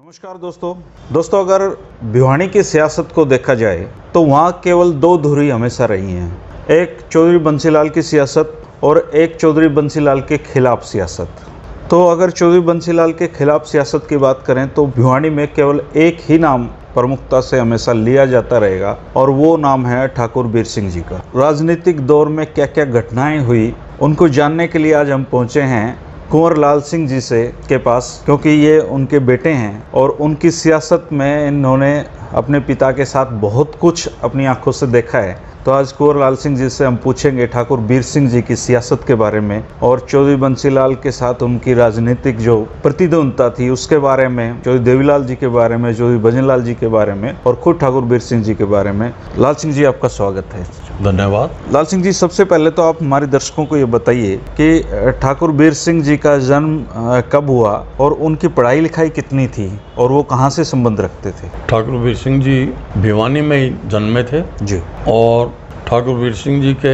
नमस्कार दोस्तों अगर भिवानी की सियासत को देखा जाए तो वहाँ केवल दो धुरी हमेशा रही हैं। एक चौधरी बंसीलाल की सियासत और एक चौधरी बंसीलाल के खिलाफ सियासत। तो अगर चौधरी बंसीलाल के खिलाफ सियासत की बात करें तो भिवानी में केवल एक ही नाम प्रमुखता से हमेशा लिया जाता रहेगा और वो नाम है ठाकुर बीर सिंह जी का। राजनीतिक दौर में क्या क्या घटनाएं हुई उनको जानने के लिए आज हम पहुँचे हैं कुंवर लाल सिंह जी से के पास, क्योंकि ये उनके बेटे हैं और उनकी सियासत में इन्होंने अपने पिता के साथ बहुत कुछ अपनी आंखों से देखा है। तो आज कुंवर लाल सिंह जी से हम पूछेंगे ठाकुर बीर सिंह जी की सियासत के बारे में और चौधरी बंसीलाल के साथ उनकी राजनीतिक जो प्रतिद्वंदता थी उसके बारे में, चौधरी देवीलाल जी के बारे में, चौधरी भजनलाल जी के बारे में और खुद ठाकुर बीर सिंह जी के बारे में। लाल सिंह जी, आपका स्वागत है। धन्यवाद। लाल सिंह जी, सबसे पहले तो आप हमारे दर्शकों को ये बताइए कि ठाकुर बीर सिंह जी का जन्म कब हुआ और उनकी पढ़ाई लिखाई कितनी थी और वो कहाँ से संबंध रखते थे? ठाकुर बीर सिंह जी भिवानी में ही जन्मे थे जी। और ठाकुर बीर सिंह जी के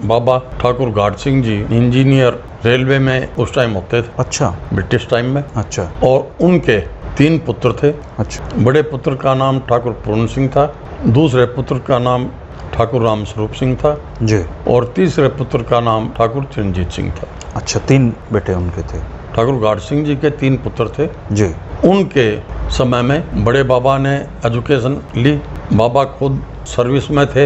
बाबा ठाकुर घाट सिंह जी इंजीनियर रेलवे में उस टाइम होते थे। अच्छा। ब्रिटिश टाइम में। अच्छा। और उनके 3 पुत्र थे। अच्छा। बड़े पुत्र का नाम ठाकुर पूर्ण सिंह था, दूसरे पुत्र का नाम ठाकुर राम स्वरूप सिंह था जी, और तीसरे पुत्र का नाम ठाकुर चिरंजीत सिंह था। अच्छा, 3 बेटे उनके थे। ठाकुर घाट सिंह जी के 3 पुत्र थे जी। उनके समय में बड़े बाबा ने एजुकेशन ली। बाबा खुद सर्विस में थे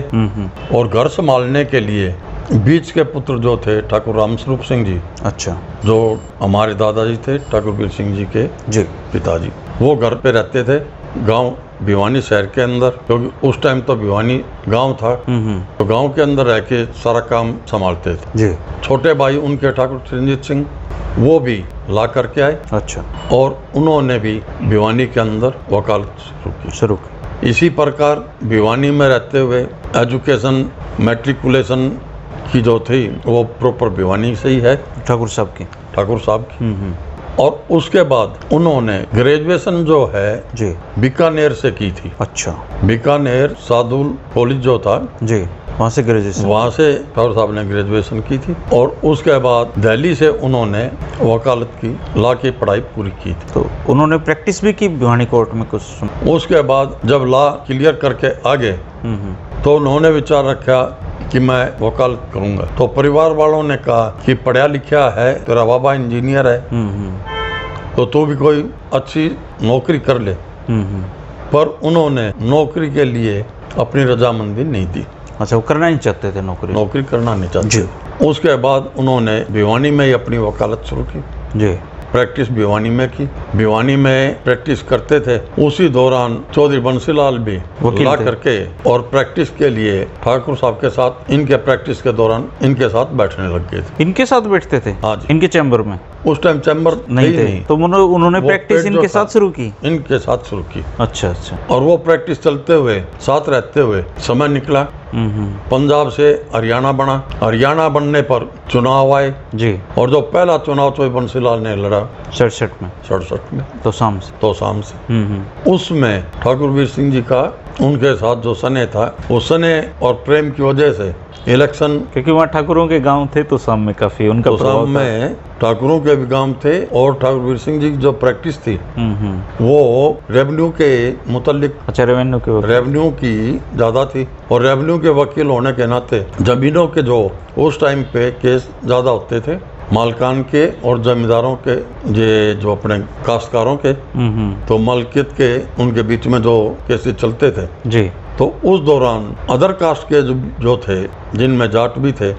और घर संभालने के लिए बीच के पुत्र जो थे ठाकुर राम स्वरूप सिंह जी, अच्छा, जो हमारे दादाजी थे ठाकुर बीर सिंह जी के जी पिताजी, वो घर पे रहते थे गांव भिवानी शहर के अंदर, क्योंकि उस टाइम तो भिवानी गांव था। तो गांव के अंदर रह के सारा काम संभालते थे जी। छोटे भाई उनके ठाकुर चिरंजीत सिंह वो भी ला करके आए। अच्छा। और उन्होंने भी भिवानी के अंदर वकालत शुरू की। इसी प्रकार भिवानी में रहते हुए एजुकेशन मैट्रिकुलेशन की जो थी वो प्रॉपर भिवानी से ही है, ठाकुर साहब की। और उसके बाद उन्होंने ग्रेजुएशन जो है जी बीकानेर से की थी। अच्छा। बीकानेर सादुल कॉलेज जो था जी, वहाँ से ग्रेजुएशन, वहाँ से ठाकुर साहब ने ग्रेजुएशन की थी। और उसके बाद दिल्ली से उन्होंने वकालत की लॉ की पढ़ाई पूरी की थी। तो उन्होंने प्रैक्टिस भी की भिवानी कोर्ट में कुछ? उसके बाद जब लॉ क्लियर करके आ गए तो उन्होंने विचार रखा कि मैं वकालत करूंगा। तो परिवार वालों ने कहा कि पढ़ा लिखा है, तेरा बाबा इंजीनियर है, तो तू भी कोई अच्छी नौकरी कर ले। पर उन्होंने नौकरी के लिए अपनी रजामंदी नहीं दी। अच्छा, वो करना नहीं चाहते थे नौकरी करना नहीं चाहते। उसके बाद उन्होंने भिवानी में ही अपनी वकालत शुरू की जी। प्रैक्टिस भिवानी में की। भिवानी में प्रैक्टिस करते थे, उसी दौरान चौधरी बंसीलाल भी ला करके और प्रैक्टिस के लिए ठाकुर साहब के साथ इनके प्रैक्टिस के दौरान इनके साथ बैठने लग गए थे। इनके साथ बैठते थे? हाँ जी। इनके चैम्बर में? उस टाइम चैम्बर नहीं थे। तो उन्होंने प्रैक्टिस इनके साथ शुरू की? इनके साथ शुरू की। अच्छा अच्छा। और वो प्रैक्टिस चलते हुए साथ रहते हुए समय निकला। पंजाब से हरियाणा बना। हरियाणा बनने पर चुनाव आए जी। और जो पहला चुनाव चौधरी बंसीलाल ने लड़ा 67 में तोसाम से उसमें ठाकुर बीर सिंह जी का उनके साथ जो स्नेह था, वो स्नेह और प्रेम की वजह से इलेक्शन, क्योंकि वहाँ ठाकुरों के गांव थे तो शाम में काफी उनका प्रभाव में ठाकुरों के भी गांव थे। और ठाकुर बीर सिंह जी की जो प्रैक्टिस थी वो रेवेन्यू के मुतालिक, अच्छा, रेवेन्यू की ज्यादा थी। और रेवेन्यू के वकील होने के नाते जमीनों के जो उस टाइम पे केस ज्यादा होते थे, मालकान के और जमींदारों के, ये जो अपने काश्तकारों के, तो मलकियत के उनके बीच में जो केसेस चलते थे जी। तो उस दौरान अदर कास्ट के जो थे, जिनमें जाट भी थे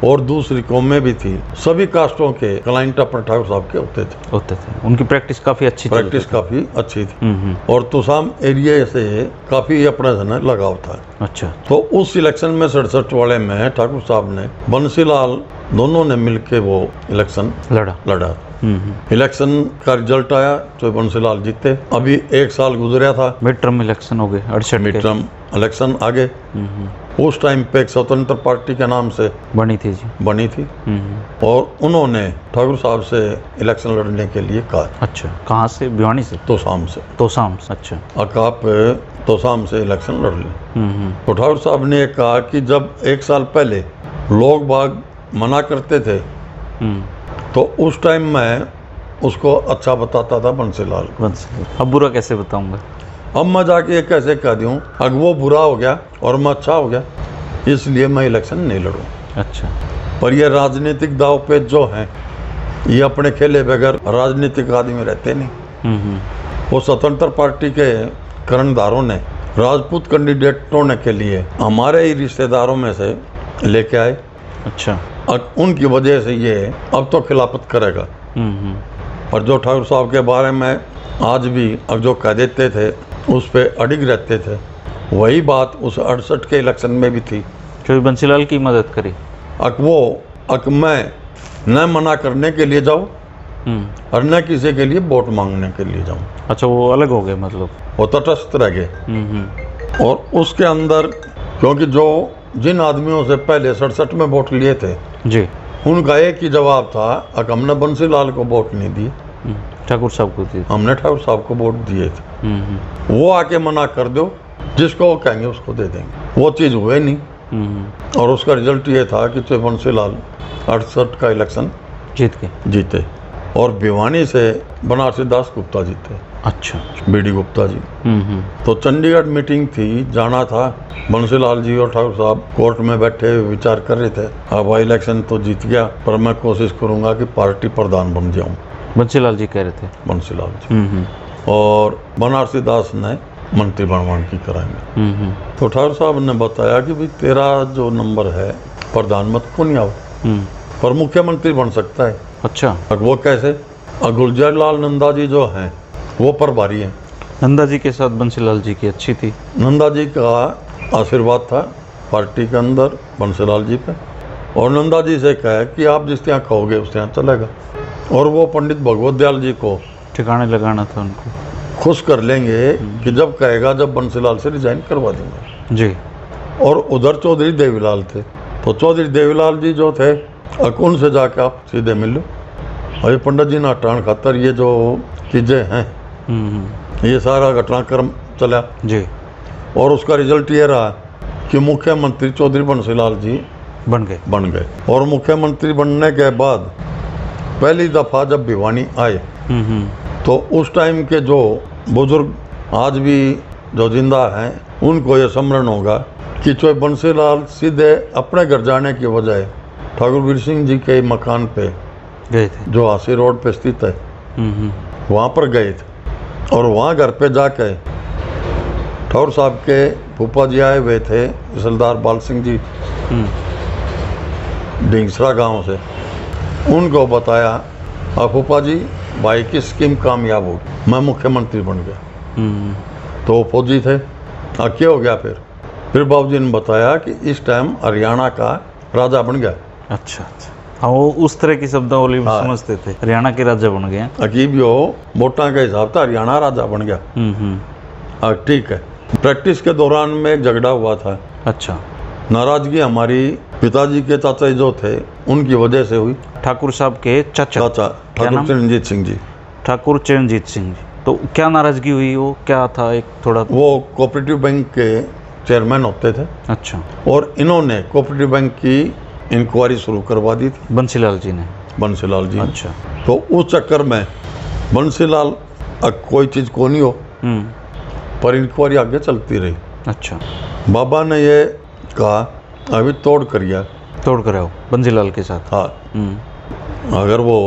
और दूसरी कौमें भी थी, सभी कास्टों के क्लाइंट अपने ठाकुर साहब के होते थे। उनकी प्रैक्टिस काफी अच्छी थी। और तोसाम एरिया से काफी अपना धन लगाव था। अच्छा। तो उस इलेक्शन में 67 वाले में ठाकुर साहब ने बंसीलाल दोनों ने मिलके वो इलेक्शन लड़ा। इलेक्शन का रिजल्ट आया तो बंसीलाल जीते। अभी 1 साल गुजरा था, मिड टर्म इलेक्शन हो गए, 68 मिड टर्म इलेक्शन आगे। उस टाइम पे एक स्वतंत्र पार्टी के नाम से बनी थी। और उन्होंने ठाकुर साहब से इलेक्शन लड़ने के लिए कहा। अच्छा, कहाँ से? भिवानी से? तोसाम से। अच्छा। आप तोसाम से इलेक्शन लड़ ली। तो ठाकुर साहब ने कहा कि जब 1 साल पहले लोग बाग मना करते थे तो उस टाइम में उसको अच्छा बताता था बंसीलाल। अब बुरा कैसे बताऊंगा? अब मैं जाके ये कैसे कह दूँ अगर वो बुरा हो गया और मैं अच्छा हो गया, इसलिए मैं इलेक्शन नहीं लड़ूँ। अच्छा। पर ये राजनीतिक दाव पेच जो हैं ये अपने खेले बगैर राजनीतिक आदमी रहते नहीं। वो स्वतंत्र पार्टी के कर्णधारों ने राजपूत कैंडिडेट होने के लिए हमारे ही रिश्तेदारों में से लेके आए। अच्छा। और उनकी वजह से ये अब तो खिलाफत करेगा। और जो ठाकुर साहब के बारे में आज भी अब जो कह देते थे उस पर अडिग रहते थे, वही बात उस 68 के इलेक्शन में भी थी। चौधरी बंसीलाल की मदद करी। मैं न मना करने के लिए जाऊँ और न किसी के लिए वोट मांगने के लिए जाऊँ। अच्छा, वो अलग हो गए मतलब? वो तटस्थ रह गए। और उसके अंदर क्योंकि जो जिन आदमियों से पहले 67 में वोट लिए थे जी, उनका एक ही जवाब था कि हमने बंसीलाल को वोट नहीं दिए, ठाकुर साहब को दिए। हमने ठाकुर साहब को वोट दिए थे। वो आके मना कर दो, जिसको वो कहेंगे उसको दे देंगे। वो चीज़ हुए नहीं। और उसका रिजल्ट ये था कि चौधरी बंसीलाल 68 का इलेक्शन जीते और भिवानी से बनारसी दास गुप्ता जीते। अच्छा। बीडी गुप्ता जी। तो चंडीगढ़ मीटिंग थी, जाना था। बंसीलाल जी और ठाकुर साहब कोर्ट में बैठे विचार कर रहे थे, अब इलेक्शन तो जीत गया पर मैं कोशिश करूंगा कि पार्टी प्रधान बन जाऊं। बंसीलाल जी कह रहे थे। बंसीलाल जी। और बनारसी दास ने मंत्री बनवान की कराएंगे। तो ठाकुर साहब ने बताया कि भाई तेरा जो नंबर है प्रधान मत को नहीं आओ, पर मुख्यमंत्री बन सकता है। अच्छा। अब वो कैसे? गुलजार लाल नंदा जी जो हैं वो प्रभारी हैं। नंदा जी के साथ बंसीलाल जी की अच्छी थी। नंदा जी का आशीर्वाद था पार्टी के अंदर बंसीलाल जी पे, और नंदा जी से कहा कि आप जिस तरह कहोगे उस तरह चलेगा। और वो पंडित भगवत दयाल जी को ठिकाने लगाना था उनको, खुश कर लेंगे कि जब कहेगा जब बंसीलाल से रिजाइन करवा देंगे जी। और उधर चौधरी देवीलाल थे, तो चौधरी देवीलाल जी जो थे उनसे जाके आप सीधे मिल लो। अरे पंडित जी ना हटाने खातर ये जो चीज़ें हैं ये सारा घटनाक्रम चला जी। और उसका रिजल्ट ये रहा कि मुख्यमंत्री चौधरी बंसीलाल जी बन गए। और मुख्यमंत्री बनने के बाद पहली दफ़ा जब भिवानी आए तो उस टाइम के जो बुजुर्ग आज भी जो जिंदा हैं उनको ये स्मरण होगा कि चौधरी बंसीलाल सीधे अपने घर जाने की बजाय ठाकुर वीर सिंह जी के मकान पे गए थे, जो हासी रोड पे स्थित है, वहाँ पर गए थे। और वहाँ घर पे जाके ठाकुर साहब के फूफा जी आए हुए थे, सरदार बाल सिंह जी ढींगसरा गांव से, उनको बताया अब फूफा जी भाई की स्कीम कामयाब हो गई, मैं मुख्यमंत्री बन गया। तो वो फौजी थे। क्या हो गया? फिर बाबूजी ने बताया कि इस टाइम हरियाणा का राजा बन गया। अच्छा। हाँ, वो उस तरह की शब्दावली हाँ। समझते थे, हरियाणा के राजा बन गए। अकीब हो वोटा के हिसाब से हरियाणा राजा बन गया। ठीक है। प्रैक्टिस के दौरान में एक झगड़ा हुआ था। अच्छा। नाराजगी हमारी पिताजी के चाचा जो थे उनकी वजह से हुई। ठाकुर साहब के चाचा ठाकुर चरणजीत सिंह जी। ठाकुर चरणजीत सिंह जी। तो क्या नाराजगी हुई? वो क्या था? एक थोड़ा वो कोऑपरेटिव बैंक के चेयरमैन होते थे। अच्छा। और इन्होंने कोऑपरेटिव बैंक की इंक्वायरी शुरू करवा दी थी बंसीलाल जी ने। बंसीलाल जी। अच्छा। तो उस चक्कर में बंसीलाल कोई चीज़ को नहीं हो पर इंक्वायरी आगे चलती रही। अच्छा। बाबा ने ये कहा अभी तोड़ कर आओ बंसीलाल के साथ। हाँ। अगर वो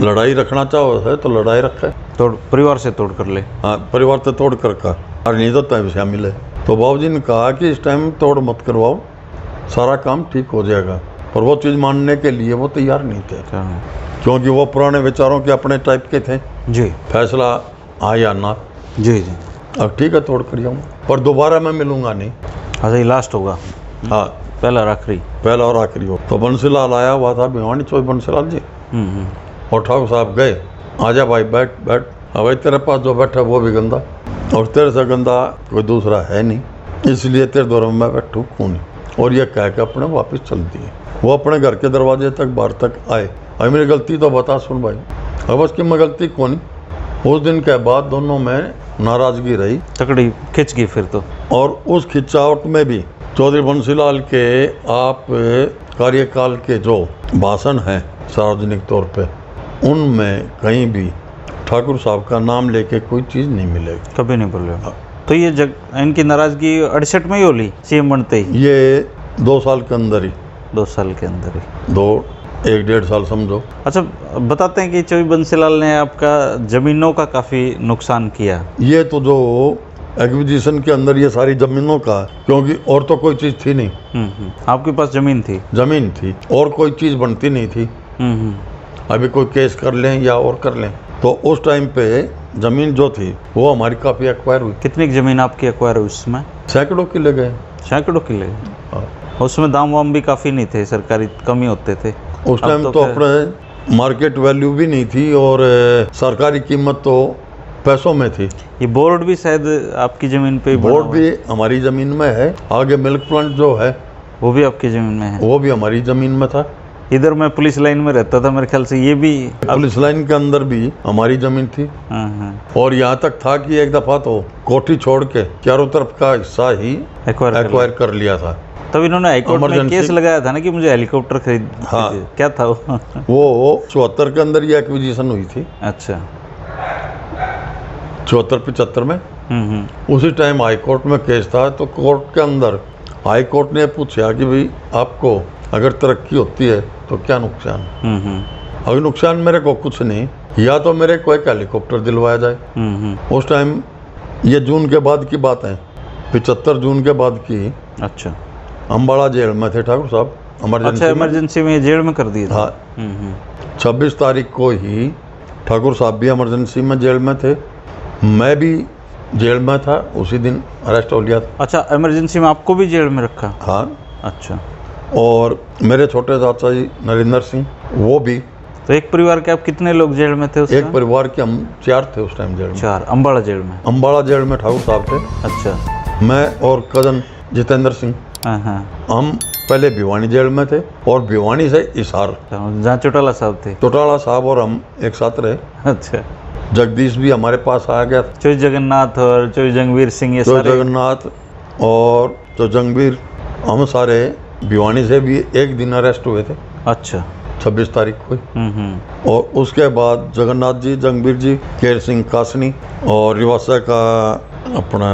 लड़ाई रखना चाहो है तो लड़ाई रखे, परिवार से तोड़ कर ले। हाँ, परिवार से तोड़ कर का और नहीं तो तय शामिल है। तो बाबूजी ने कहा कि इस टाइम तोड़ मत करवाओ, सारा काम ठीक हो जाएगा। पर वो चीज़ मानने के लिए वो तैयार नहीं थे, क्योंकि वो पुराने विचारों के अपने टाइप के थे जी। फैसला आ या ना जी। अब ठीक है तोड़ कर जाऊँ, पर दोबारा मैं मिलूंगा नहीं। अच्छा, ये लास्ट होगा। हाँ, पहला और आखिरी। पहला और आखिरी हो। तो बंसीलाल आया हुआ था भिवानी, चौधरी बंसीलाल जी। और ठाकुर साहब गए, आजा भाई बैठ। अब भाई तेरे पास जो बैठा वो भी गंदा, और तेरे से गंदा कोई दूसरा है नहीं, इसलिए तेरे दौर में मैं बैठूँ कौन। और ये कह के अपने वापस चल दिए। वो अपने घर के दरवाजे तक बाहर तक आए। अरे मेरी गलती तो बता सुन भाई। अब उसकी मैं गलती कौन। उस दिन के बाद दोनों में नाराजगी रही, तकड़ी खिंच गई फिर तो। और उस खिंचावट में भी चौधरी बंसीलाल के आप कार्यकाल के जो भाषण हैं सार्वजनिक तौर पे उनमें कहीं भी ठाकुर साहब का नाम लेके कोई चीज़ नहीं मिलेगी। कभी नहीं बोले। तो ये इनकी नाराजगी 68 में ही होली सीएम बनते ही? ये 2 साल के अंदर ही, 2 साल के अंदर ही, 1-1.5 साल समझो। अच्छा, बताते हैं कि चौधरी बंसीलाल ने आपका ज़मीनों का काफ़ी नुकसान किया। ये तो जो एक्विजिशन के अंदर ये सारी ज़मीनों का, क्योंकि और तो कोई चीज़ थी नहीं। आपके पास ज़मीन थी? ज़मीन थी और कोई चीज़ बनती नहीं थी। अभी कोई केस कर लें या और कर लें, तो उस टाइम पे ज़मीन जो थी वो हमारी काफ़ी एक्वायर हुई। कितनी ज़मीन आपकी एक्वायर हुई उसमें? सैकड़ों किले गए। सैकड़ों किले? हाँ। उसमें दाम वाम भी काफ़ी नहीं थे, सरकारी कम ही होते थे उस टाइम तो अपने मार्केट वैल्यू भी नहीं थी और सरकारी कीमत तो पैसों में थी। ये बोर्ड भी शायद आपकी ज़मीन पे? बोर्ड भी हमारी ज़मीन में है। आगे मिल्क प्लांट जो है वो भी आपकी ज़मीन में है? वो भी हमारी ज़मीन में था। इधर मैं पुलिस लाइन में रहता था, मेरे ख्याल से ये भी पुलिस लाइन के अंदर भी हमारी ज़मीन थी। और यहाँ तक था कि एक दफ़ा तो कोठी छोड़ के चारों तरफ का हिस्सा ही एक्वायर कर लिया था। तब इन्होंने हाईकोर्ट में केस लगाया था ना कि मुझे हेलीकॉप्टर खरीद। हाँ। क्या था वो 74 के अंदर ये एक्विजिशन हुई थी। अच्छा, 74-75 में। उसी टाइम हाई कोर्ट में केस था, तो कोर्ट के अंदर हाई कोर्ट ने पूछा कि भाई आपको अगर तरक्की होती है तो क्या नुकसान? अगर नुकसान मेरे को कुछ नहीं, या तो मेरे को एक हेलीकॉप्टर दिलवाया जाए। उस टाइम ये जून के बाद की बात है, 75 जून के बाद की। अच्छा, अम्बाड़ा जेल में थे ठाकुर साहब, इमरजेंसी में जेल में कर दिए? हाँ। 26 तारीख को ही ठाकुर साहब भी इमरजेंसी में जेल में थे, मैं भी जेल में था, उसी दिन अरेस्ट हो लिया था। अच्छा, इमरजेंसी में आपको भी जेल में रखा? हाँ। अच्छा। और मेरे छोटे चाचा जी नरेंद्र सिंह वो भी। तो एक परिवार के आप कितने लोग जेल में थे उस एक परिवार के हम 4 थे उस टाइम जेल में। 4? अम्बाड़ा जेल में? अम्बाड़ा जेल में ठाकुर साहब थे। अच्छा। मैं और कजन जितेंद्र सिंह, हम पहले भिवानी जेल में थे और भिवानी से हिसार, जहाँ चौटाला साहब थे। चौटाला साहब और हम एक साथ रहे। अच्छा। जगदीश भी हमारे पास आ गया। चौधरी जगन्नाथ और चौधरी जंगवीर सिंह, ये सारे जगन्नाथ और जो जंगवीर, हम सारे भिवानी से भी एक दिन अरेस्ट हुए थे। अच्छा। 26 तारीख को। और उसके बाद जगन्नाथ जी, जंगवीर जी, केर सिंह कासनी और रिवासा का अपना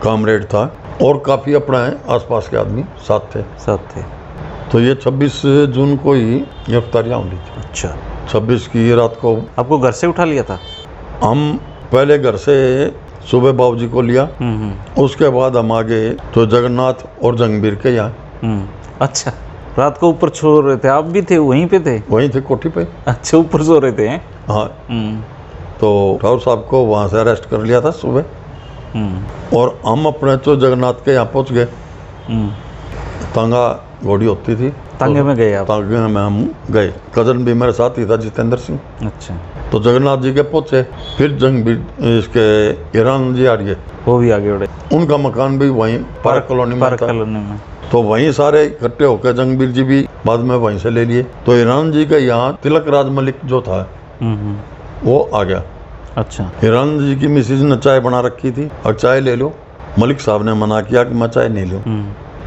कामरेड था और काफ़ी अपना आसपास के आदमी साथ थे। तो ये 26 जून को ही गिरफ्तारियाँ हुई थी। अच्छा। 26 की रात को। आपको घर से उठा लिया था? हम पहले घर से सुबह बाबूजी को लिया, उसके बाद हम आगे तो जगन्नाथ और जंगवीर के यहाँ। अच्छा, रात को ऊपर सो रहे थे? आप भी थे वहीं पे? थे वहीं थे, कोठी पे। अच्छा, ऊपर सो रहे थे? हाँ। तो ठाकुर साहब को वहाँ से अरेस्ट कर लिया था सुबह। और हम अपने तो जगन्नाथ के यहाँ पहुँच गए। तांगा घोड़ी होती थी, तांगे में गए आप? तांगे में हम गए, कजन भी मेरे साथ ही था, जितेंद्र सिंह। अच्छा। तो जगन्नाथ जी के पहुँचे, फिर जंगवीर इसके ईरान जी आ रही है, वो भी आगे उड़े। उनका मकान भी वहीं पार्क कॉलोनी में था। तो वहीं सारे इकट्ठे होकर जंगवीर जी भी बाद में वहीं से ले लिए। तो ईरान जी के यहाँ तिलक राज मलिक जो था वो आ गया। अच्छा। ईरान जी की मिसेज ने चाय बना रखी थी, अब चाय ले लो। मलिक साहब ने मना किया कि मैं चाय नहीं लूँ।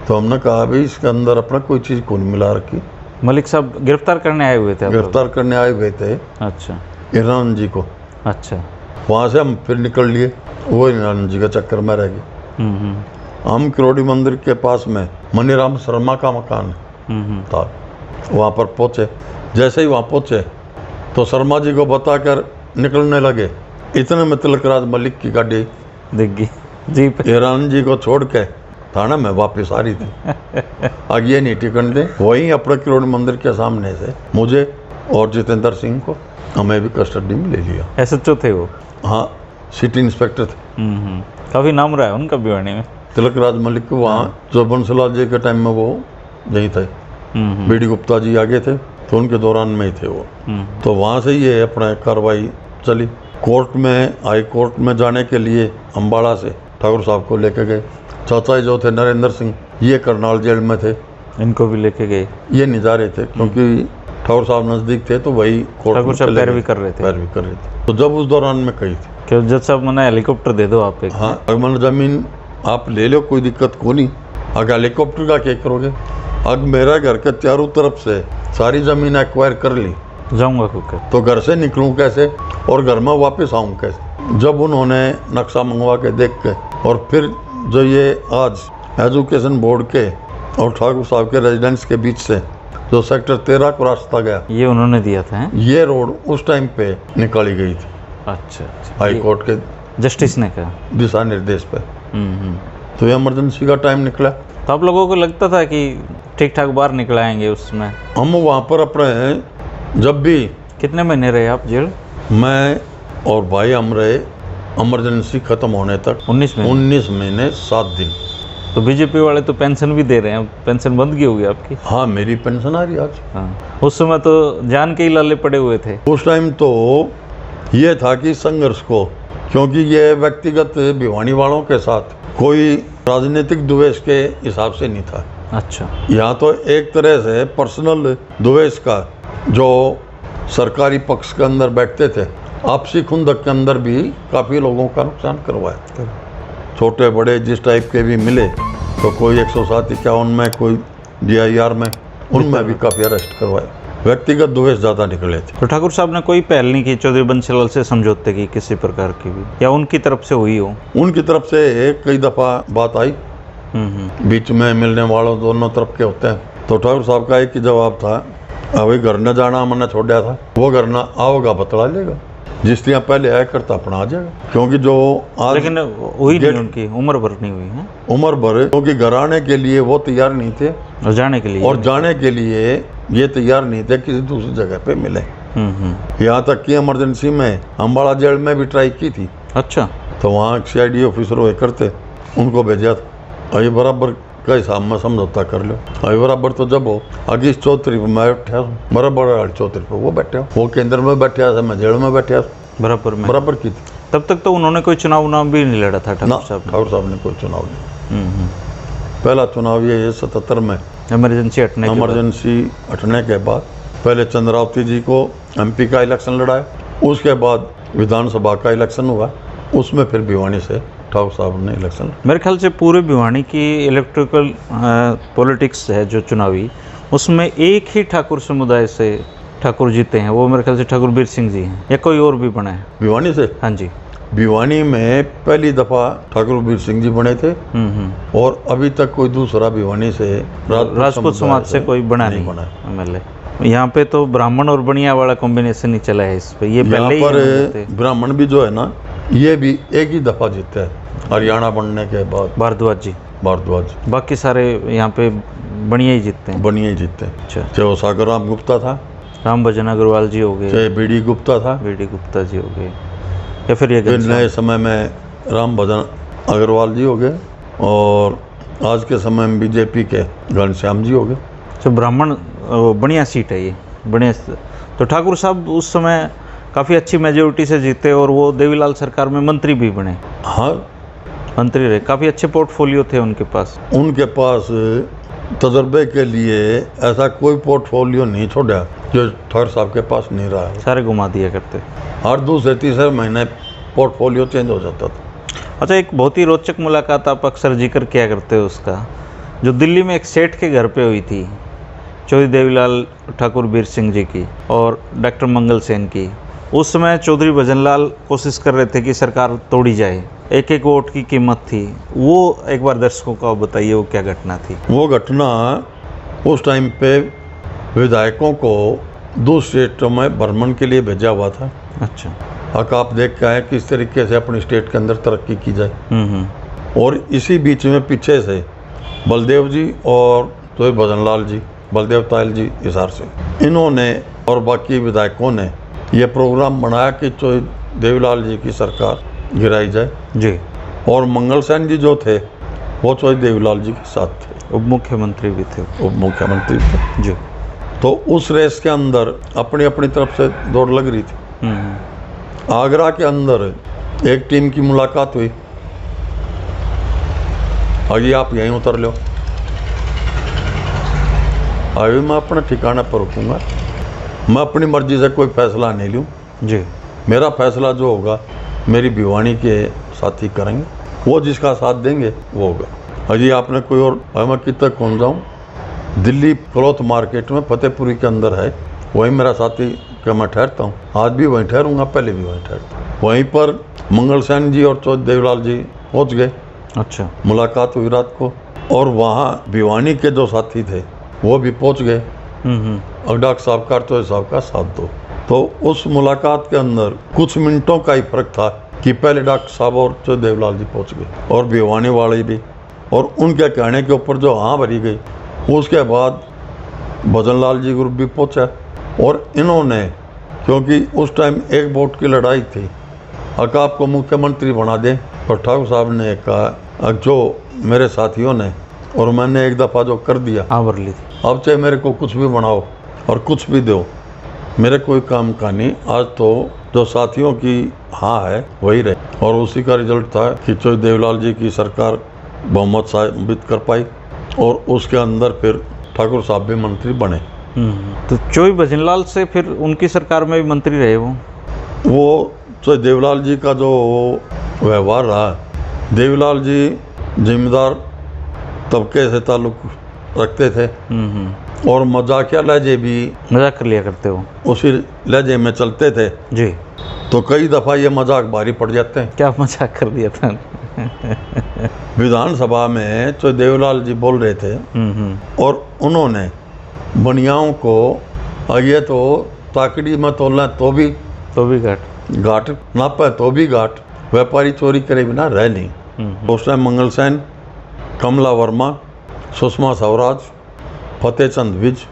तो हमने कहा भाई इसके अंदर अपना कोई चीज़ कौन मिला रखी। मलिक साहब गिरफ्तार करने आए हुए थे? गिरफ्तार करने आए हुए थे। अच्छा। ईरान जी को। अच्छा। वहाँ से हम फिर निकल लिए, वो ईरान जी का चक्कर में रह गए। हम किरोड़ी मंदिर के पास में मनीराम शर्मा का मकान था, वहाँ पर पहुँचे। जैसे ही वहाँ पहुँचे तो शर्मा जी को बताकर निकलने लगे, इतने में तिलक राज मलिक की गाड़ी दिख गई जीप। ईरान जी को छोड़ के थाना में वापस आ रही थी। आगे नहीं टिकन दे, वहीं अपने किरोड़ी मंदिर के सामने से मुझे और जितेंद्र सिंह को हमें भी कस्टडी में ले लिया। SHO थे वो? हाँ, सिटी इंस्पेक्टर थे। काफ़ी नाम रहा है उनका भिवानी में। तिलक राज मलिक को वहाँ जो बंसीलाल जी के टाइम में वो यहीं थे। बीडी गुप्ता जी आगे थे, तो उनके दौरान में ही थे वो। तो वहाँ से ये अपना कार्रवाई चली। कोर्ट में, हाई कोर्ट में जाने के लिए अम्बाड़ा से ठाकुर साहब को लेके गए। चाचा जो थे नरेंद्र सिंह, ये करनाल जेल में थे, इनको भी लेके गए। ये नहीं जा रहे थे क्योंकि ठाकुर साहब नज़दीक थे, तो वही कोर्ट में पैरवी कर रहे थे। तो जब उस दौरान में कही थी कि जज साहब मैंने हेलीकॉप्टर दे दो आप एक। हाँ, अगर मैंने ज़मीन आप ले लो, कोई दिक्कत को नहीं, अगर हेलीकॉप्टर का क्या करोगे? अब मेरा घर के चारों तरफ से सारी ज़मीन एक्वायर कर ली, जाऊंगा कुकर। तो घर से निकलूं कैसे और घर में वापस आऊं कैसे। जब उन्होंने नक्शा मंगवा के देख के और फिर जो ये आज एजुकेशन बोर्ड के और ठाकुर साहब के रेजिडेंस के बीच से जो सेक्टर 13 को रास्ता गया, ये उन्होंने दिया था, हैं? ये रोड उस टाइम पे निकाली गई थी अच्छा, हाई कोर्ट के जस्टिस ने कहा। दिशा निर्देश पे। तो ये इमरजेंसी का टाइम निकला। तो आप लोगों को लगता था कि ठीक ठाक बाहर निकल आएंगे उसमें? हम वहाँ पर अपने जब भी कितने महीने रहे आप जेल? मैं और भाई हम रहे इमरजेंसी खत्म होने तक 19 महीने। 19 महीने 7 दिन। तो बीजेपी वाले तो पेंशन भी दे रहे हैं, पेंशन बंद की होगी आपकी? हाँ, मेरी पेंशन आ रही आज। हाँ, उस समय तो जान के ही लाले पड़े हुए थे। उस टाइम तो ये था कि संघर्ष को, क्योंकि ये व्यक्तिगत भिवानी वालों के साथ कोई राजनीतिक द्वेष के हिसाब से नहीं था। अच्छा, यहाँ तो एक तरह से पर्सनल द्वेष का, जो सरकारी पक्ष के अंदर बैठते थे, आपसी खुंदक के अंदर भी काफ़ी लोगों का नुकसान करवाया। छोटे बड़े जिस टाइप के भी मिले, तो कोई 107-51 में, कोई DIR में, उनमें भी काफ़ी अरेस्ट करवाए। व्यक्तिगत द्वेष ज़्यादा निकले थे। तो ठाकुर साहब ने कोई पहल नहीं की चौधरी बंसीलाल से समझौते की, किसी प्रकार की भी, या उनकी तरफ से हुई हो? उनकी तरफ से कई दफ़ा बात आई, बीच में मिलने वालों दोनों तरफ के होते हैं। तो ठाकुर साहब का एक ही जवाब था, अभी घर न जाना मैंने छोड़ा था, वो घर न आओगा बतला लेगा, जिस तरह पहले आया करता अपना आ जाएगा। क्योंकि जो आज, लेकिन हुई नहीं, उनकी उम्र भर नहीं हुई है। उम्र भर, क्योंकि घर आने के लिए वो तैयार नहीं थे और जाने के लिए, और जाने के लिए ये तैयार नहीं थे किसी दूसरी जगह पे मिले। यहाँ तक कि इमरजेंसी में अम्बाड़ा जेल में भी ट्राई की थी। अच्छा, तो वहाँ CID ऑफिसर हुए करते, उनको भेजा था, अभी बराबर का हिसाब में समझौता कर लो। अभी बराबर तो जब हो अगीस चौधरी पर मैं बैठा हूँ, बराबर चौधरी पर वो बैठे हो, वो केंद्र में बैठा था, मैं जेल में बैठा, बराबर में, बराबर की थी। तब तक तो उन्होंने कोई चुनाव भी नहीं लड़ा था ठाकुर साहब? ठाकुर साहब ने कोई चुनाव नहीं। पहला चुनाव ये 77 में इमरजेंसी हटने के बाद पहले चंद्रावती जी को MP का इलेक्शन लड़ाया, उसके बाद विधानसभा का इलेक्शन हुआ, उसमें फिर भिवानी से ठाकुर साहब ने इलेक्शन। मेरे ख्याल से पूरे भिवानी की इलेक्ट्रिकल पॉलिटिक्स है जो चुनावी, उसमें एक ही ठाकुर समुदाय से ठाकुर जीते हैं, वो मेरे ख्याल से ठाकुर बीर सिंह जी हैं, या कोई और भी बना है भिवानी से? हाँ जी, भिवानी में पहली दफा ठाकुर बीर सिंह जी बने थे, और अभी तक कोई दूसरा भिवानी से राजपूत समाज से कोई बना नहीं MLA। यहाँ पे तो ब्राह्मण और बनिया वाला कॉम्बिनेशन ही चला है इस पे, ये पहले ही पर ब्राह्मण भी जो है ना, ये भी एक ही दफा जीते हैं हरियाणा बनने के बाद, भारद्वाज जी। बाकी सारे यहाँ पे बनिया ही जीतते हैं। बनिया ही जीतते हैं। अच्छा, चाहे वो सागर राम गुप्ता था, राम भजन अग्रवाल जी हो गए, चाहे BD गुप्ता था, BD गुप्ता जी हो गए, या फिर ये नए समय में राम भजन अग्रवाल जी हो गए, और आज के समय में BJP के घनश्याम जी हो गए। तो ब्राह्मण बढ़िया सीट है ये, बढ़िया। तो ठाकुर साहब उस समय काफ़ी अच्छी मेजोरिटी से जीते, और वो देवीलाल सरकार में मंत्री भी बने। हाँ, मंत्री रहे, काफ़ी अच्छे पोर्टफोलियो थे उनके पास। उनके पास तजर्बे के लिए ऐसा कोई पोर्टफोलियो नहीं छोड़ा जो ठाकुर साहब के पास नहीं रहा है। सारे घुमा दिया करते, हर दूसरे तीसरे महीने पोर्टफोलियो चेंज हो जाता था। अच्छा, एक बहुत ही रोचक मुलाकात आप अक्सर जिक्र किया करते हो उसका, जो दिल्ली में एक सेठ के घर पे हुई थी, चौधरी देवीलाल ठाकुर बीर सिंह जी की और डॉक्टर मंगल सेन की। उस समय चौधरी भजनलाल कोशिश कर रहे थे कि सरकार तोड़ी जाए, एक एक वोट की कीमत थी। वो एक बार दर्शकों को बताइए वो क्या घटना थी? वो घटना उस टाइम पे विधायकों को दूसरे स्टेटों में भ्रमण के लिए भेजा हुआ था। अच्छा, आप देख के आए किस तरीके से अपनी स्टेट के अंदर तरक्की की जाए। और इसी बीच में पीछे से बलदेव जी और चौधरी भजनलाल जी, बलदेव तायल जी हिसार से, इन्होंने और बाकी विधायकों ने यह प्रोग्राम बनाया कि चौधरी देवीलाल जी की सरकार गिराई जाए जी। और मंगल सेन जी जो थे वो चौधरी देवीलाल जी के साथ थे, उप मुख्यमंत्री भी थे। उप मुख्यमंत्री थे जी। तो उस रेस के अंदर अपनी अपनी तरफ से दौड़ लग रही थी। आगरा के अंदर एक टीम की मुलाकात हुई, आगे आप यहीं उतर लो, अभी मैं अपने ठिकाने पर रुकूंगा, मैं अपनी मर्जी से कोई फैसला नहीं लूँ जी। मेरा फैसला जो होगा मेरी भिवानी के साथी करेंगे, वो जिसका साथ देंगे वो होगा। अजी आपने कोई और, मैं कितना कौन जाऊँ, दिल्ली क्लॉथ मार्केट में फतेहपुरी के अंदर है, वही मेरा साथी कि मैं ठहरता हूँ। आज भी वहीं ठहरूंगा, पहले भी वहीं ठहरता हूँ। वहीं पर मंगल सेन जी और चौधरी देवलाल जी पहुँच गए। अच्छा। मुलाकात हुई रात को, और वहाँ भिवानी के जो साथी थे वो भी पहुँच गए। और डॉक्टर साहब का तो साहब का साथ दो। तो उस मुलाकात के अंदर कुछ मिनटों का ही फर्क था कि पहले डॉक्टर साहब और चौधरी देवलाल जी पहुँच गए, और भिवानी वाले भी, और उनके कहने के ऊपर जो हाँ भरी गई, उसके बाद भजन लाल जी ग्रुप भी पहुँचा। और इन्होंने, क्योंकि उस टाइम एक वोट की लड़ाई थी, अगर आपको मुख्यमंत्री बना दें, और ठाकुर साहब ने कहा जो मेरे साथियों ने और मैंने एक दफ़ा जो कर दिया, हाँ भर ली थी, अब चाहे मेरे को कुछ भी बनाओ और कुछ भी दो, मेरे कोई काम का नहीं। आज तो जो साथियों की हाँ है वही रहे, और उसी का रिजल्ट था कि चौधरी देवलाल जी की सरकार बहुमत साबित कर पाई, और उसके अंदर फिर ठाकुर साहब भी मंत्री बने। तो चौधरी भजनलाल से फिर उनकी सरकार में भी मंत्री रहे वो चौधरी देवलाल जी का जो व्यवहार रहा, देवलाल जी जिम्मेदार तबके से ताल्लुक रखते थे, और मजाकिया लहजे भी मजाक कर लिया करते हो, उसी लहजे में चलते थे जी। तो कई दफ़ा ये मजाक भारी पड़ जाते हैं। क्या मजाक कर दिया था? विधानसभा में तो देवलाल जी बोल रहे थे, और उन्होंने बनियाओं को ये तो ताकड़ी में तोलना तो भी घाट नापे तो भी घाट, व्यापारी चोरी करे बिना रह नहीं। उस टाइम मंगल सेन, कमला वर्मा, सुषमा स्वराज, फतेहचंद विज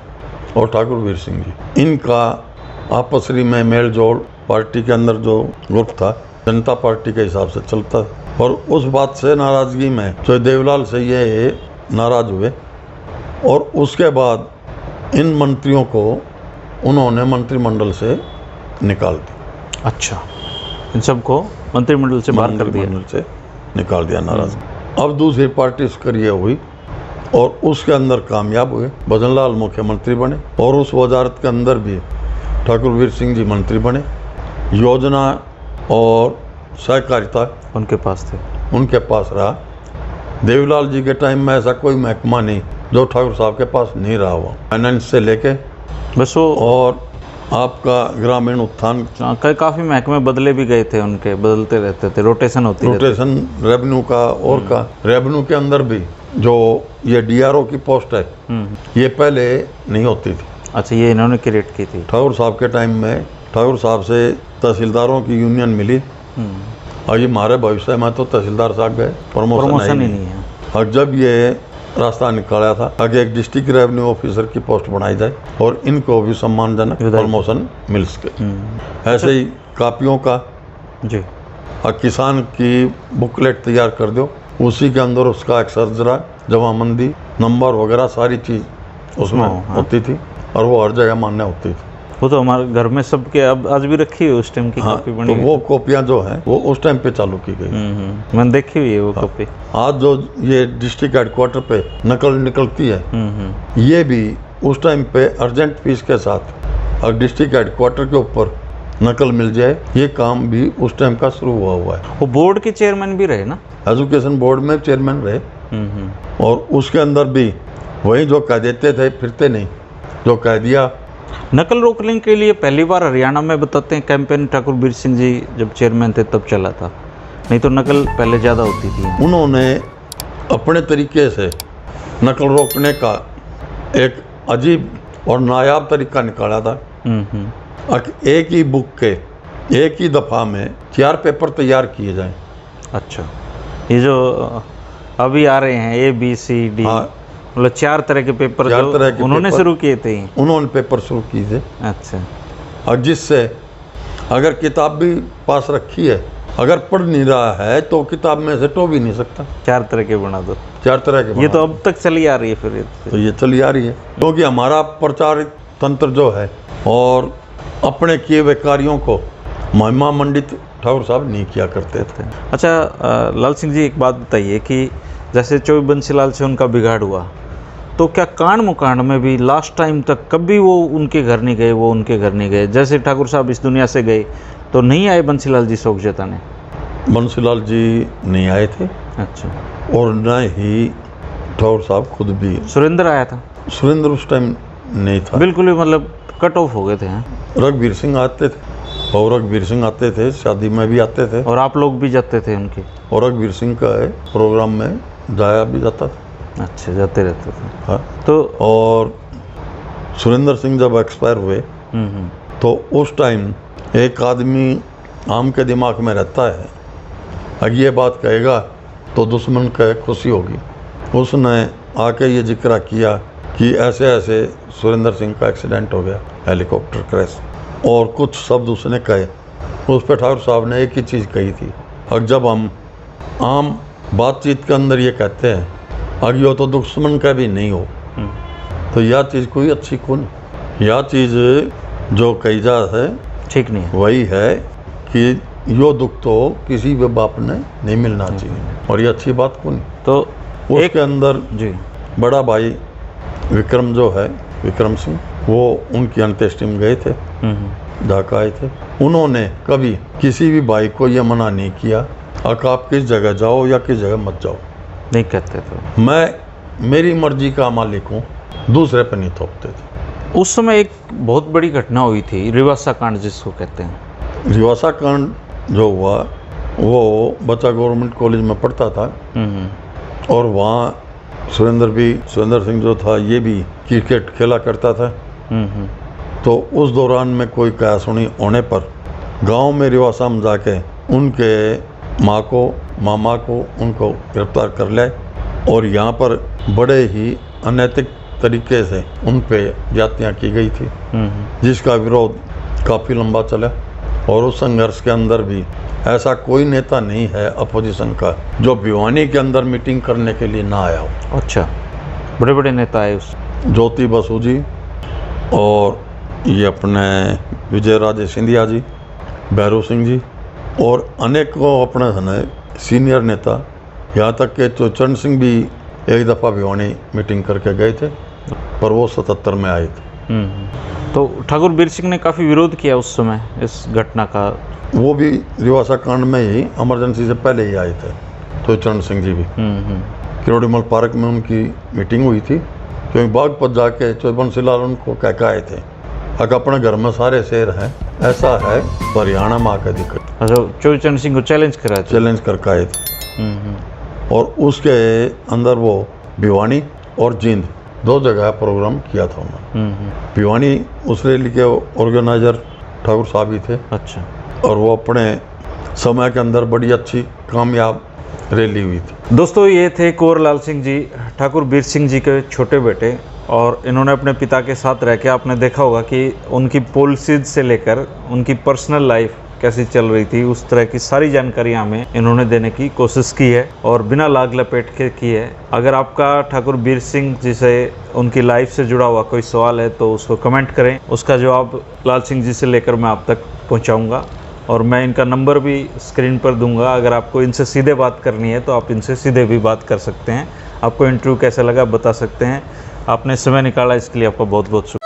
और ठाकुर वीर सिंह जी, इनका आपसी में मेल जोड़ पार्टी के अंदर जो ग्रुप था जनता पार्टी के हिसाब से चलता, और उस बात से नाराज़गी में तो देवलाल से ये नाराज़ हुए, और उसके बाद इन मंत्रियों को उन्होंने मंत्रिमंडल से निकाल दिया। अच्छा, इन सबको मंत्रिमंडल से बाहर कर दिया, मंत्रिमंडल से निकाल दिया नाराज़। अब दूसरी पार्टी सक्रिय हुई और उसके अंदर कामयाब हुए, भजनलाल मुख्यमंत्री बने, और उस वजारत के अंदर भी ठाकुर वीर सिंह जी मंत्री बने। योजना और सहकारिता उनके पास थे, उनके पास रहा। देवलाल जी के टाइम में ऐसा कोई महकमा नहीं जो ठाकुर साहब के पास नहीं रहा हुआ, फाइनेंस से लेके बस वो, और आपका ग्रामीण उत्थान, काफ़ी महकमे बदले भी गए थे उनके, बदलते रहते थे, रोटेशन होती रहती। रोटेशन रेवेन्यू का और का रेवेन्यू के अंदर भी जो ये डीआरओ की पोस्ट है, ये पहले नहीं होती थी। अच्छा, ये इन्होंने क्रिएट की थी ठाकुर साहब के टाइम में। ठाकुर साहब से तहसीलदारों की यूनियन मिली, और ये हमारे भविष्य में तो तहसीलदार साहब गए, प्रमोशन ही नहीं है। और जब ये रास्ता निकाला था आगे एक डिस्ट्रिक्ट रेवेन्यू ऑफिसर की पोस्ट बनाई जाए और इनको भी सम्मानजनक प्रमोशन मिल सके। ऐसे ही कापियों का जी, और किसान की बुकलेट तैयार कर दो, उसी के अंदर उसका एक सर्जरा, जमाबंदी, नंबर वगैरह सारी चीज़ उसमें होती थी, और वो हर जगह मान्य होती थी। वो तो हमारे घर में सबके अब आज भी रखी हुई उस टाइम की कॉपी बनी। तो वो कॉपियाँ जो हैं वो उस टाइम पे चालू की गई। मैंने देखी हुई है वो कॉपी। आज जो ये डिस्ट्रिक्ट हेडक्वार्टर पे नकल निकलती है, ये भी उस टाइम पे अर्जेंट फीस के साथ और डिस्ट्रिक्ट हेडक्वार्टर के ऊपर नकल मिल जाए, ये काम भी उस टाइम का शुरू हुआ है। वो बोर्ड के चेयरमैन भी रहे ना, एजुकेशन बोर्ड में चेयरमैन रहे, और उसके अंदर भी वही जो कह देते थे फिरते नहीं, जो कह दिया। नकल रोकने के लिए पहली बार हरियाणा में बताते हैं कैंपेन ठाकुर वीर सिंह जी जब चेयरमैन थे तब चला था, नहीं तो नकल पहले ज़्यादा होती थी। उन्होंने अपने तरीके से नकल रोकने का एक अजीब और नायाब तरीका निकाला था। एक ही बुक के एक ही दफ़ा में 4 पेपर तैयार किए जाएं। अच्छा, ये जो अभी आ रहे हैं ABCD, मतलब 4 तरह के पेपर जो उन्होंने शुरू किए थे, उन्होंने पेपर शुरू किए थे। अच्छा, और जिससे अगर किताब भी पास रखी है, अगर पढ़ नहीं रहा है तो किताब में से तो भी नहीं सकता। 4 तरह के बना दो, 4 तरह के। ये तो अब तक चली आ रही है फिर तो ये चली आ रही है, क्योंकि हमारा प्रचार तंत्र जो है और अपने किए हुए कार्यों को महिमा मंडित ठाकुर साहब नहीं किया करते थे। अच्छा लाल सिंह जी, एक बात बताइए कि जैसे चौधरी बंसीलाल से उनका बिगाड़ हुआ, तो क्या कांड मुकांड में भी लास्ट टाइम तक कभी वो उनके घर नहीं गए, वो उनके घर नहीं गए? जैसे ठाकुर साहब इस दुनिया से गए तो नहीं आए बंसीलाल जी शोक जताने? बंसीलाल जी नहीं आए थे। अच्छा, और न ही ठाकुर साहब खुद भी। सुरेंद्र आया था? सुरेंद्र उस टाइम नहीं था, बिल्कुल ही, मतलब कट ऑफ हो गए थे हैं? रघुवीर सिंह आते थे और रघुवीर सिंह आते थे, शादी में भी आते थे और आप लोग भी जाते थे उनके? और रघुवीर सिंह का प्रोग्राम में जाया भी जाता था। अच्छा, जाते रहते थे। हाँ। तो और सुरेंद्र सिंह जब एक्सपायर हुए तो उस टाइम एक आदमी आम के दिमाग में रहता है, अगर ये बात कहेगा तो दुश्मन का खुशी होगी। उसने आके ये जिक्र किया कि ऐसे ऐसे सुरेंद्र सिंह का एक्सीडेंट हो गया, हेलीकॉप्टर क्रैश, और कुछ शब्द उसने कहे। उस पर ठाकुर साहब ने एक ही चीज़ कही थी, और जब हम आम बातचीत के अंदर ये कहते हैं अगर यो तो दुश्मन का भी नहीं हो, तो यह चीज़ कोई अच्छी कौन, यह चीज़ जो कही जा है ठीक नहीं है। वही है कि यो दुख तो किसी भी बाप ने नहीं मिलना चाहिए, और ये अच्छी बात कौन। तो उसके अंदर जी बड़ा भाई विक्रम जो है, विक्रम सिंह, वो उनकी अंत्येष्टि में गए थे, ढाका आए थे। उन्होंने कभी किसी भी भाई को ये मना नहीं किया कि आप किस जगह जाओ या किस जगह मत जाओ, नहीं कहते थे। मैं मेरी मर्जी का मालिक हूँ, दूसरे पर नहीं थोपते थे। उस समय एक बहुत बड़ी घटना हुई थी, रिवासा कांड जिसको कहते हैं। रिवासा कांड जो हुआ, वो बच्चा गवर्नमेंट कॉलेज में पढ़ता था, और वहाँ सुरेंद्र सिंह जो था ये भी क्रिकेट खेला करता था। तो उस दौरान में कोई कयासुनी होने पर गांव में रिवासा में जाके उनके माँ को, मामा को, उनको गिरफ्तार कर लिया, और यहाँ पर बड़े ही अनैतिक तरीके से उन पे जातियाँ की गई थी, जिसका विरोध काफ़ी लंबा चला। और उस संघर्ष के अंदर भी ऐसा कोई नेता नहीं है अपोजिशन का जो भिवानी के अंदर मीटिंग करने के लिए ना आया हो। अच्छा, बड़े बड़े नेता आए उस? ज्योति बसु जी, और ये अपने विजय राजे सिंधिया जी, भैरव सिंह जी, और अनेकों अपने सीनियर नेता, यहाँ तक के तो चरण सिंह भी एक दफ़ा भिवानी मीटिंग करके गए थे, पर वो 77 में आए थे। तो ठाकुर बीर सिंह ने काफ़ी विरोध किया उस समय इस घटना का। वो भी रिवासा कांड में ही इमरजेंसी से पहले ही आए थे। तो चरण सिंह जी भी किरोड़ीमल पार्क में उनकी मीटिंग हुई थी, क्योंकि बागपत जाके चौबन लाल उनको कह आए थे, अगर अपने घर में सारे शेर हैं, ऐसा है तो हरियाणा में आकर दिक्कत। अच्छा, चरण सिंह को चैलेंज करके आए थे। और उसके अंदर वो भिवानी और जींद 2 जगह प्रोग्राम किया था उन्होंने। भिवानी उस रैली के ऑर्गेनाइजर ठाकुर साहब ही थे। अच्छा। और वो अपने समय के अंदर बड़ी अच्छी कामयाब रैली हुई थी। दोस्तों, ये थे कुंवर लाल सिंह जी, ठाकुर बीर सिंह जी के छोटे बेटे, और इन्होंने अपने पिता के साथ रह के, आपने देखा होगा कि उनकी पॉलिसीज से लेकर उनकी पर्सनल लाइफ कैसी चल रही थी, उस तरह की सारी जानकारियां हमें इन्होंने देने की कोशिश की है, और बिना लाग लपेट के की है। अगर आपका ठाकुर बीर सिंह जी से, उनकी लाइफ से जुड़ा हुआ कोई सवाल है तो उसको कमेंट करें, उसका जवाब लाल सिंह जी से लेकर मैं आप तक पहुंचाऊंगा, और मैं इनका नंबर भी स्क्रीन पर दूंगा। अगर आपको इनसे सीधे बात करनी है तो आप इनसे सीधे भी बात कर सकते हैं। आपको इंटरव्यू कैसा लगा बता सकते हैं। आपने समय निकाला, इसके लिए आपका बहुत बहुत शुक्रिया।